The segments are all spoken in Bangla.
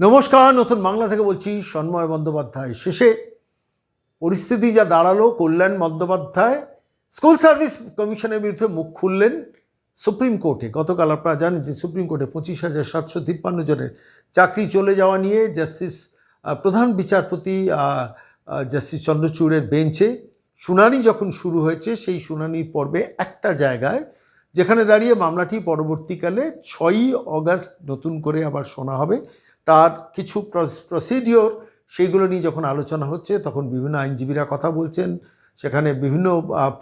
নমস্কার, নতুন বাংলা থেকে বলছি সন্ময় বন্দ্যোপাধ্যায়। শেষে পরিস্থিতি যা দাঁড়ালো, কল্যাণ বন্দ্যোপাধ্যায় স্কুল সার্ভিস কমিশনের বিরুদ্ধে মুখ খুললেন সুপ্রিম কোর্টে। গতকাল আপনারা জানেন যে সুপ্রিম কোর্টে 25,753 জনের চাকরি চলে যাওয়া নিয়ে প্রধান বিচারপতি জাস্টিস চন্দ্রচূড়ের বেঞ্চে শুনানি যখন শুরু হয়েছে, সেই শুনানির পর্বে একটা জায়গায় যেখানে দাঁড়িয়ে মামলাটি পরবর্তীকালে 6ই অগাস্ট নতুন করে আবার শোনা হবে, তার কিছু প্রসিডিওর সেইগুলো নিয়ে যখন আলোচনা হচ্ছে, তখন বিভিন্ন আইনজীবীরা কথা বলছেন, সেখানে বিভিন্ন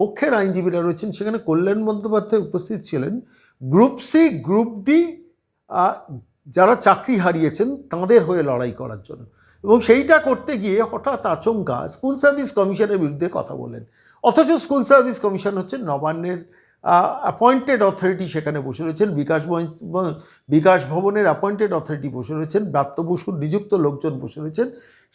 পক্ষের আইনজীবীরা রয়েছেন। সেখানে কল্যাণ বন্দ্যোপাধ্যায় উপস্থিত ছিলেন। গ্রুপ সি, গ্রুপ ডি যারা চাকরি হারিয়েছেন তাঁদের হয়ে লড়াই করার জন্য, এবং সেইটা করতে গিয়ে হঠাৎ আচমকা স্কুল সার্ভিস কমিশনের বিরুদ্ধে কথা বলেন। অথচ স্কুল সার্ভিস কমিশন হচ্ছে নবান্নের অ্যাপয়েন্টেড অথরিটি। সেখানে বসে রয়েছেন বিকাশ ভবনের অ্যাপয়েন্টেড অথরিটি বসে রয়েছেন, ব্রাত্য বসুর নিযুক্ত লোকজন বসে রয়েছেন।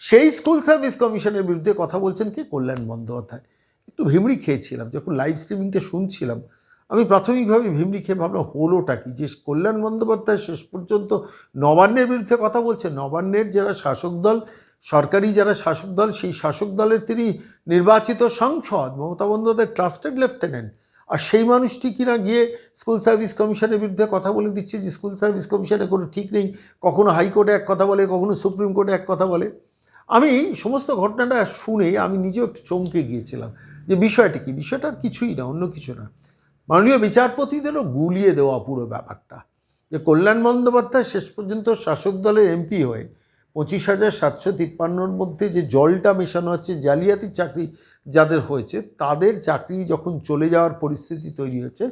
সেই স্কুল সার্ভিস কমিশনের বিরুদ্ধে কথা বলছেন কি? কল্যাণ বন্দ্যোপাধ্যায়। একটু ভিমড়ি খেয়েছিলাম যখন লাইভ স্ট্রিমিংটা শুনছিলাম। আমি প্রাথমিকভাবে ভিমড়ি খেয়ে ভাবলাম হলোটা কি, যে কল্যাণ বন্দ্যোপাধ্যায় শেষ পর্যন্ত নবান্নের বিরুদ্ধে কথা বলছেন। নবান্নের যারা শাসক দল, সরকারি যারা শাসক দল, সেই শাসক দলের তিনি নির্বাচিত সাংসদ, মমতা বন্দ্যোপাধ্যায়ের ট্রাস্টেড লেফটেন্যান্ট। আর সেই মানুষটি কিনা গিয়ে স্কুল সার্ভিস কমিশনের বিরুদ্ধে কথা বলে দিচ্ছে যে স্কুল সার্ভিস কমিশনের কোনো ঠিক নেই, কখনো হাইকোর্টে এক কথা বলে, কখনো সুপ্রিম কোর্টে এক কথা বলে। আমি সমস্ত ঘটনাটা শুনে আমি নিজেও একটু চমকে গিয়েছিলাম যে বিষয়টা কি। বিষয়টা আর কিছুই না, অন্য কিছু না, মাননীয় বিচারপতিদেরও গুলিয়ে দেওয়া পুরো ব্যাপারটা। যে কল্যাণ বন্দ্যোপাধ্যায় শেষ পর্যন্ত শাসক দলের এমপি হয়ে 25,753 মধ্যে যে জলটা মেশানো হচ্ছে, জালিয়াতির চাকরি যাদের হয়েছে, তাদের চাকরি যখন চলে যাওয়ার পরিস্থিতি তৈরি হয়েছে,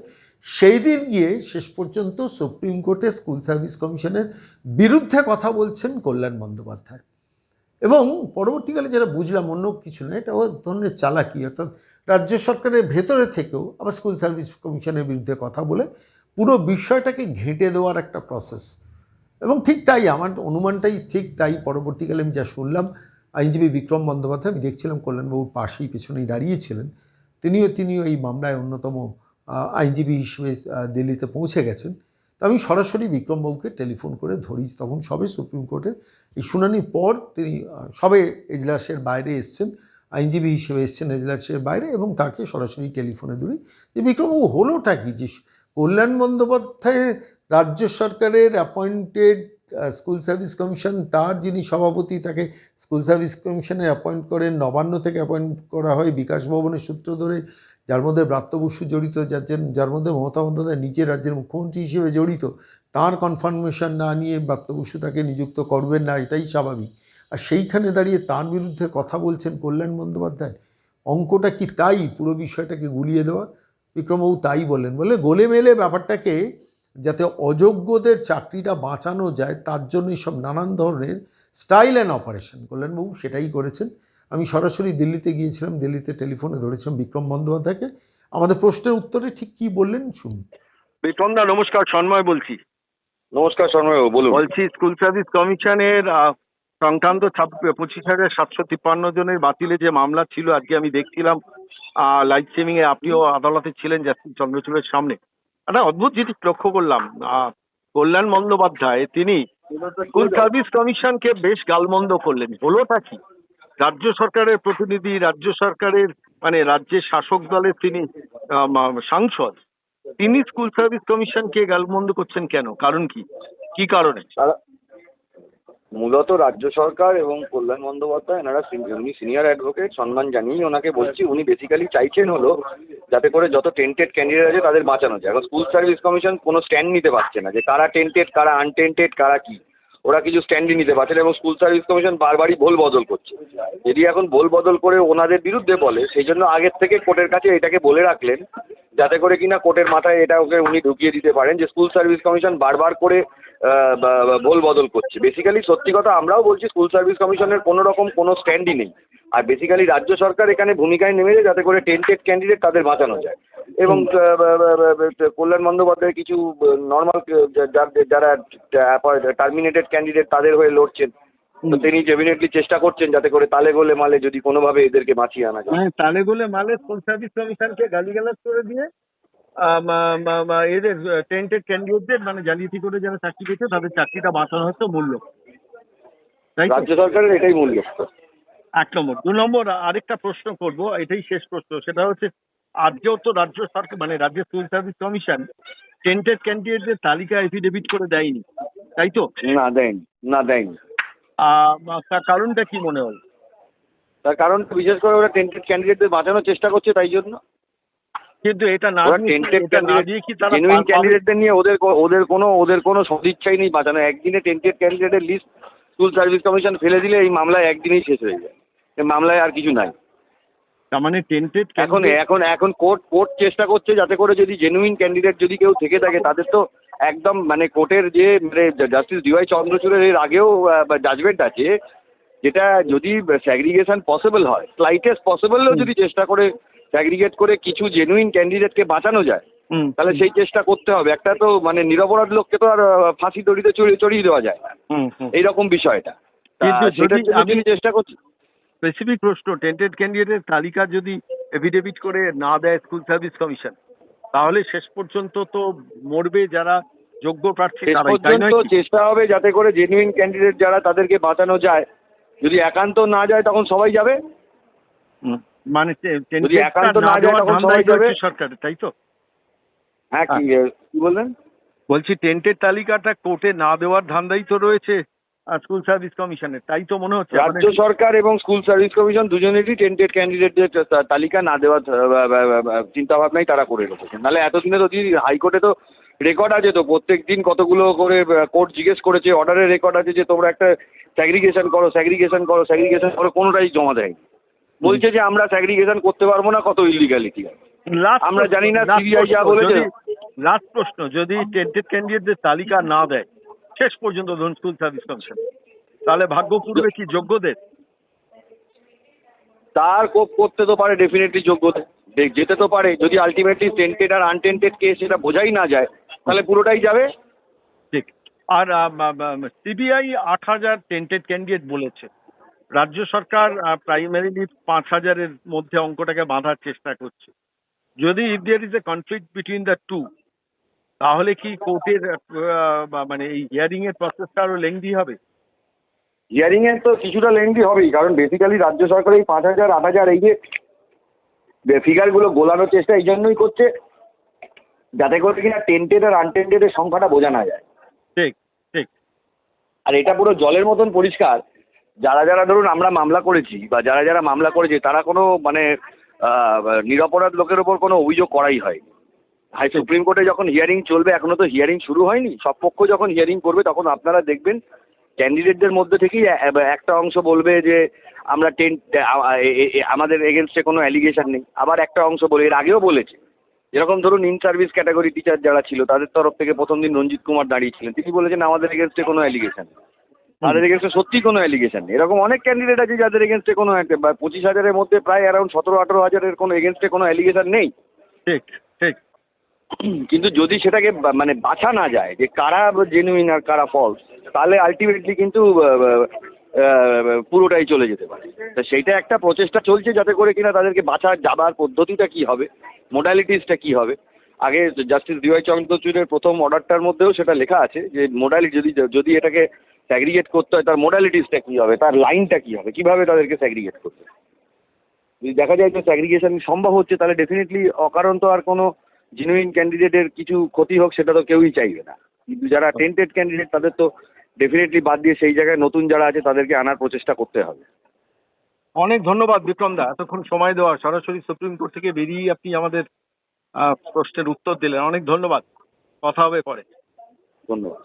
সেই দিন গিয়ে শেষ পর্যন্ত সুপ্রিম কোর্টে স্কুল সার্ভিস কমিশনের বিরুদ্ধে কথা বলছেন কল্যাণ বন্দ্যোপাধ্যায়। এবং পরবর্তীকালে যেটা বুঝলাম, অন্য কিছু না, এটা ও ধরনের চালাকি, অর্থাৎ রাজ্য সরকারের ভেতরে থেকেও আবার স্কুল সার্ভিস কমিশনের বিরুদ্ধে কথা বলে পুরো বিষয়টাকে ঘেঁটে দেওয়ার একটা প্রসেস। এবং ঠিক তাই, আমার অনুমানটাই ঠিক তাই। পরবর্তীকালে আমি যা শুনলাম, আইনজীবী বিক্রম বন্দ্যোপাধ্যায়, আমি দেখছিলাম কল্যাণবাবুর পাশেই পেছনেই দাঁড়িয়েছিলেন, তিনিও এই মামলায় অন্যতম আইনজীবী হিসেবে দিল্লিতে পৌঁছে গেছেন। তো আমি সরাসরি বিক্রমবাবুকে টেলিফোন করে ধরি, তখন সবে সুপ্রিম কোর্টের এই শুনানির পর তিনি সবে এজলাসের বাইরে এসছেন, আইনজীবী হিসেবে এসছেন এজলাসের বাইরে, এবং তাকে সরাসরি টেলিফোনে ধরি যে বিক্রমবাবু হলোটা কি, যে কল্যাণ বন্দ্যোপাধ্যায় রাজ্য সরকারের অ্যাপয়েন্টেড স্কুল সার্ভিস কমিশন, তার যিনি সভাপতি, তাকে স্কুল সার্ভিস কমিশনের অ্যাপয়েন্ট করেন, নবান্ন থেকে অ্যাপয়েন্ট করা হয় বিকাশ ভবনের সূত্র ধরে, যার মধ্যে ব্রাত্য বসু জড়িত, যার মধ্যে মমতা বন্দ্যোপাধ্যায় নিজে রাজ্যের মুখ্যমন্ত্রী হিসেবে জড়িত। তার কনফার্মেশন না নিয়ে ব্রাত্য বসু তাকে নিযুক্ত করবেন না, এটাই স্বাভাবিক। আর সেইখানে দাঁড়িয়ে তার বিরুদ্ধে কথা বলছেন কল্যাণ বন্দ্যোপাধ্যায়। অঙ্কটা কি তাই পুরো বিষয়টাকে গুলিয়ে দেওয়া? বিক্রমবাবু তাই বললেন, বলে গোলে মেলে ব্যাপারটাকে যাতে অযোগ্যদের চাকরিটা বাঁচানো যায়, তার জন্য সব নানান ধরনের স্টাইল অ্যান্ড অপারেশন কল্যাণবাবু সেটাই করেছেন। আমি সরাসরি দিল্লিতে গিয়েছিলাম, দিল্লিতে টেলিফোনে ধরেছিলাম বিক্রম বন্দ্যোপাধ্যায়কে। আমাদের প্রশ্নের উত্তরে ঠিক কি বললেন শুনুন। বিক্রমদা নমস্কার, সন্ময় বলছি। নমস্কার সন্ময়বাবু, বলুন। বলছি স্কুল সার্ভিস কমিশনের সংক্রান্ত 25,753 জনের বাতিলে যে মামলা ছিল, আজকে আমি দেখছিলাম লাইভ স্ট্রিমিং এ, আপনিও আদালতে ছিলেন জাস্টিস চন্দ্রচূড়ের সামনে। একটা অদ্ভুত জিনিস লক্ষ্য করলাম, কল্যাণ বন্দ্যোপাধ্যায় তিনি স্কুল সার্ভিস কমিশনকে বেশ গালমন্দ করলেন। হলোটা কি? রাজ্য সরকারের প্রতিনিধি, রাজ্য সরকারের মানে রাজ্যের শাসক দলের তিনি সাংসদ, তিনি স্কুল সার্ভিস কমিশনকে গালমন্দ করছেন কেন? কারণ কি, কি কারণে? মূলত রাজ্য সরকার এবং কল্যাণ বন্দ্যোপাধ্যায় এনারা, উনি সিনিয়র অ্যাডভোকেট, সম্মান জানিয়েই ওনাকে বলছি, উনি বেসিক্যালি চাইছেন হলো যাতে করে যত টেন্টেড ক্যান্ডিডেট আছে তাদের বাঁচানো যায়। এখন স্কুল সার্ভিস কমিশন কোনো স্ট্যান্ড নিতে পারছে না যে কারা টেন্টেড, কারা আনটেন্টেড, কারা কি, ওরা কিছু স্ট্যান্ডই নিতে পারছে না। এবং স্কুল সার্ভিস কমিশন বারবারই ভোল বদল করছে। যদি এখন ভোল বদল করে ওনাদের বিরুদ্ধে বলে, সেই জন্য আগের থেকে কোর্টের কাছে এটাকে বলে রাখলেন যাতে করে কিনা কোর্টের মাথায় এটা ওকে উনি ঢুকিয়ে দিতে পারেন যে স্কুল সার্ভিস কমিশন বারবার করে ভোল বদল করছে। বেসিক্যালি সত্যি কথা আমরাও বলছি, স্কুল সার্ভিস কমিশনের কোনো রকম কোনো স্ট্যান্ডই নেই। আর বেসিক্যালি রাজ্য সরকার এখানে ভূমিকায় নেমেছে যাতে করে টেন্টেড ক্যান্ডিডেট তাদের বাঁচানো যায়। এবং কল্যাণ বন্দ্যোপাধ্যায় কিছু নর্মাল যারা টার্মিনেটেড ক্যান্ডিডেট তাদের হয়ে লড়ছেন, তো তিনি ডেফিনেটলি চেষ্টা করছেন যাতে করে তালে গোলে মালে যদি কোনোভাবে এদেরকে বাঁচিয়ে আনা যায়। তালে গোলে মালে স্কুল সার্ভিস কমিশনকে গালিগালাজ করে দিয়ে এদের টেন্টেড ক্যান্ডিডেটদের মানে জালিয়াতি করে যারা চাকরি পেয়েছে তাদের চাকরিটা বাঁচানো হচ্ছে মূল্য। তাই তো? রাজ্য সরকারের এটাই মূল লক্ষ্য। 1 নম্বর। 2 নম্বর আরেকটা প্রশ্ন করব, এটাই শেষ প্রশ্ন। সেটা হচ্ছে আজকেও তো রাজ্য সরকার মানে রাজ্য সিভিল সার্ভিস কমিশন টেন্টেড ক্যান্ডিডেটদের তালিকা এফিডেভিট করে দেয়নি, তাই তো? না দেয়নি। তার কারণটা কি মনে হয়? তার কারণ বিশেষ করে ওরা টেন্টেড ক্যান্ডিডেটদের বাঁচানোর চেষ্টা করছে, তাই জন্য। কিন্তু এটা না ওরা দিয়ে টেন্টেড এটা না ক্যান্ডিডেট, দিয়ে কি তারা জেনুইন পাবে? ক্যান্ডিডেটদের নিয়ে ওদের কোনো সদিচ্ছাই নেই বাঁচানো। একদিনে টেন্টেড ক্যান্ডিডেটের লিস্ট স্কুল সার্ভিস কমিশন ফেলে দিলে এই মামলায় একদিনেই শেষ হয়ে যায়। এই মামলায় আর কিছু নাই। তার মানে টেন্টেড এখন কোর্ট চেষ্টা করছে যাতে করে যদি জেনুইন ক্যান্ডিডেট যদি কেউ থেকে থাকে তাদের তো একদম মানে কোর্টের যে মানে জাস্টিস ডিওয়াই চন্দ্রচূড়ের এর আগেও জাজমেন্ট আছে, যেটা যদি স্যাগ্রিগেশন পসিবল হয়, স্লাইটেস্ট পসিবলও যদি চেষ্টা করে স্যাগ্রিগেট করে কিছু জেনুইন ক্যান্ডিডেটকে বাঁচানো যায়, তাহলে সেই চেষ্টা করতে হবে। একটা তো মানে নিরপরাধ লোককে তো আর ফাঁসি দড়িতে চড়িয়ে দেওয়া যায় না, এইরকম বিষয়টা। কিন্তু সেটার যদি জন্য আমি তিনি চেষ্টা করছি। স্পেসিফিক প্রশ্ন, টেন্টেড ক্যান্ডিডেটের তালিকা যদি এফিডেভিট করে না দেয় স্কুল সার্ভিস কমিশন, তাহলে শেষ পর্যন্ত তো মরবে যারা যোগ্য প্রার্থী শেষ তারাই, তাই নয় পর্যন্ত কি? চেষ্টা হবে যাতে করে জেনুইন ক্যান্ডিডেট যারা তাদেরকে বাঁচানো যায়। যদি একান্ত না যায় তখন সবাই যাবে। মানে যদি একান্ত না যায় তখন সবাই যাবে। সরকারের, তাই তো? হ্যাঁ, কি বললেন? বলছি টেন্টেড তালিকাটা কোর্টে না দেওয়ার ধান্দাই তো রয়েছে স্কুল সার্ভিস কমিশনের, তাই তো মনে হচ্ছে। রাজ্য সরকার এবং স্কুল সার্ভিস কমিশন দুজনেরই টেন্টেড ক্যান্ডিডেটদের তালিকা না দেওয়ার চিন্তা ভাবনাই তারা করে রেখেছেন। নাহলে এতদিনে তো হাইকোর্টে তো রেকর্ড আছে, তো প্রত্যেক দিন কতগুলো করে কোর্ট জিজ্ঞেস করেছে, অর্ডারের রেকর্ড আছে যে তোমরা একটা স্যাগ্রিগেশন করো, কোনোটাই জমা দেয়নি। বলছে যে আমরা স্যাগ্রিগেশন করতে পারবো না, কত ইলিগালিটি। আমরা জানি না সিবিআই যা বলেছে। লাস্ট প্রশ্ন, যদি টেন্টেড ক্যান্ডিডেটদের তালিকা না দেয় শেষ পর্যন্ত ধরুন স্কুল সার্ভিস কমিশন, তাহলে ভাগ্য পুরবে কি যোগ্যদের? তার কোপ করতে তো পারে, ডেফিনেটলি যোগ্যদের যেতে তো পারে। যদি আলটিমেটলি টেন্টেড আর আনটেন্টেড কেস সেটা বোঝাই না যায়, তাহলে পুরোটাই যাবে। ঠিক। আর সিবিআই 8,000 টেন্টেড ক্যান্ডিডেট বলেছে, রাজ্য সরকার প্রাইমারিলি 5,000-এর মধ্যে অঙ্কটাকে বাঁধার চেষ্টা করছে। যদি if there is a conflict between the two, তাহলে কি কোর্টের মানে এই হিয়ারিং এর প্রসেসটা আরো লেংদি হবে? হিয়ারিং এর তো কিছুটা লেন্দি হবেই, কারণ বেসিক্যালি রাজ্য সরকার এই 5,000 8,000 এই যে ফিগারগুলো গোলানোর চেষ্টা এই জন্যই করছে যাতে করে কিনা টেন্টেড আর আনটেন্টেডের সংখ্যাটা বোঝা না যায়। ঠিক ঠিক। আর এটা পুরো জলের মতন পরিষ্কার, যারা ধরুন আমরা মামলা করেছি বা যারা মামলা করেছে তারা কোনো মানে নিরপরাধ লোকের ওপর কোনো অভিযোগ করাই হয়নি। সুপ্রিম কোর্টে যখন হিয়ারিং চলবে, এখনো তো হিয়ারিং শুরু হয়নি, সব পক্ষ যখন হিয়ারিং করবে তখন আপনারা দেখবেন ক্যান্ডিডেটদের মধ্যে থেকেই একটা অংশ বলবে যে আমরা আমাদের এগেনস্টে কোনো অ্যালিগেশন নেই, আবার একটা অংশ বলে, এর আগেও বলেছে। যেরকম ধরুন ইন সার্ভিস ক্যাটাগরি টিচার যারা ছিল তাদের তরফ থেকে প্রথম দিন রঞ্জিত কুমার দাঁড়িয়েছিলেন, তিনি বলেছেন আমাদের এগেনস্টে কোনো অ্যালিগেশন নেই, তাদের এগেনস্টে সত্যি কোনো অ্যালিগেশন নেই। এরকম অনেক ক্যান্ডিডেট আছে যাদের এগেনস্টে কোনো 25,000-এর মধ্যে প্রায় অ্যারাউন্ড 17-18,000-এর কোনো এগেনস্টে কোনো অ্যালিগেশন নেই। ঠিক ঠিক। কিন্তু যদি সেটাকে মানে বাছা না যায় যে কারা জেনুইন আর কারা ফলস, তাহলে আলটিমেটলি কিন্তু পুরোটাই চলে যেতে পারে। তা সেইটা একটা প্রচেষ্টা চলছে যাতে করে কিনা তাদেরকে বাছা যাবার পদ্ধতিটা কি হবে, মোডালিটিসটা কি হবে। আগে জাস্টিস ডিওয়াই চন্দ্রচূড়ের প্রথম অর্ডারটার মধ্যেও সেটা লেখা আছে যে মোডালিটি যদি এটাকে স্যাগ্রিগেট করতে হয় তার মোডালিটিসটা কী হবে, তার লাইনটা কী হবে, কীভাবে তাদেরকে স্যাগ্রিগেট করতে হবে। যদি দেখা যায় যে স্যাগ্রিগেশন সম্ভব হচ্ছে, তাহলে ডেফিনেটলি অকারণ তো আর কোনো জেনুইন ক্যান্ডিডেটের কিছু ক্ষতি হোক সেটা তো কেউই চাইবে না। কিন্তু যারা টেন্টেড ক্যান্ডিডেট তাদের তো ডেফিনেটলি বাদ দিয়ে সেই জায়গায় নতুন যারা আছে তাদেরকে আনার প্রচেষ্টা করতে হবে। অনেক ধন্যবাদ বিক্রম দা, এতক্ষণ সময় দেওয়া, সরাসরি সুপ্রিম কোর্ট থেকে বেরিয়ে আপনি আমাদের প্রশ্নের উত্তর দিলেন। অনেক ধন্যবাদ, কথা হবে পরে। ধন্যবাদ।